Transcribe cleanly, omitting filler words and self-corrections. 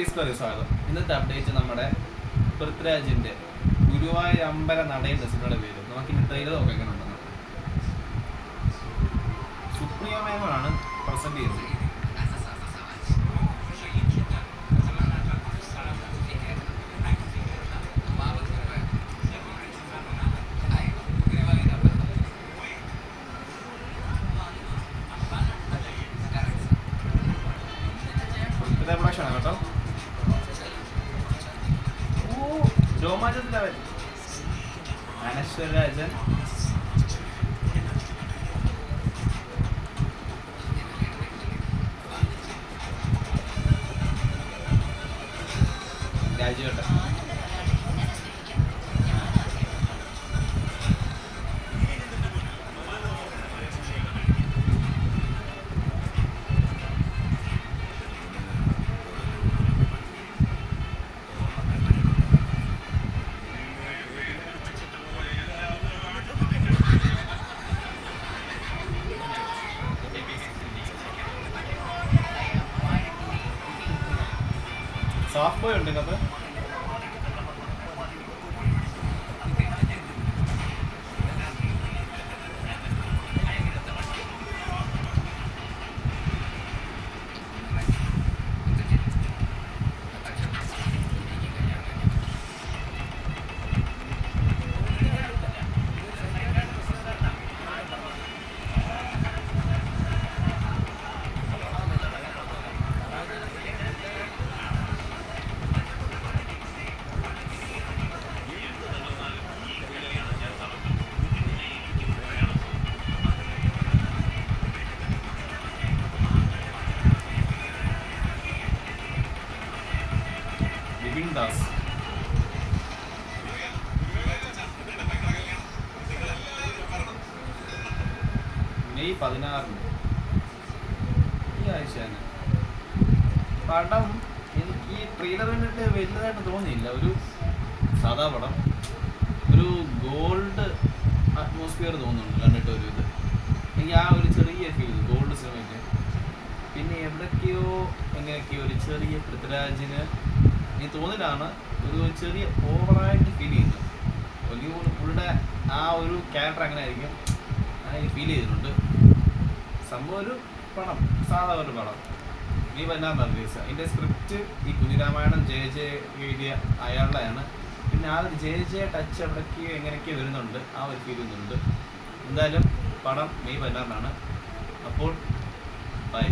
ഈസ്കറി സ്വാഗതം. ഇന്നത്തെ അപ്ഡേറ്റ് നമ്മുടെ പൃഥ്വിരാജിന്റെ ഗുരുവായൂർ അമ്പല നടയിൽ സിനിമയുടെ പേര്. നമുക്കിനി ട്രെയിലർ നോക്കാം എങ്ങനെ ഉണ്ടെന്ന്. സുപ്രിയ മേനോനാണ് പ്രസന്റ് ചെയ്തത്. പ്രൊഡക്ഷനാണ് കേട്ടോ. രോമാഞ്ചത്തിലവൻ അനശ്വരരാജൻ, രാജുവേട്ടൻ, സോഫ്റ്റ് ബോയ് ഉണ്ട് ഇതിനകത്ത്. ദാസ് മെയ് 16 ഈ ആഴ്ച തന്നെ. പടം എനിക്ക് ഈ ട്രെയിലർ കണ്ടിട്ട് വലുതായിട്ട് തോന്നിയില്ല. ഒരു സാധാ പടം, ഒരു ഗോൾഡ് അറ്റ്മോസ്ഫിയർ തോന്നുന്നുണ്ട് കണ്ടിട്ട്. ഒരു ഇത് എനിക്ക് ആ ഒരു ചെറിയ ഫീൽ ഗോൾഡ് സിനിമയ്ക്ക്. പിന്നെ എവിടേക്കോ എങ്ങനെയൊക്കെയോ ഒരു ചെറിയ പൃഥ്വിരാജിന് എനിക്ക് തോന്നലാണ് ഒരു ചെറിയ ഓവറായിട്ട് ഫീൽ ചെയ്യുന്നത്. ഒലിവുഡ് പുള്ളിയുടെ ആ ഒരു ക്യാരക്ടർ അങ്ങനെ ആയിരിക്കും, എനിക്ക് ഫീൽ ചെയ്തിട്ടുണ്ട്. സംഭവം ഒരു പടം, സാധാ ഒരു പടം. ഈ 16 റിലീസ്. അതിൻ്റെ സ്ക്രിപ്റ്റ് ഈ കുഞ്ഞിരാമായണം ജെ എഴുതിയ അയാളുടെയാണ്. പിന്നെ ആ ഒരു ജെ ടച്ച് എവിടേക്കോ എങ്ങനെയൊക്കെയോ വരുന്നുണ്ട്, ആ ഒരു ഫീൽ ചെയ്യുന്നുണ്ട്. എന്തായാലും പടം മെയ് 16 അപ്പോൾ ബൈ.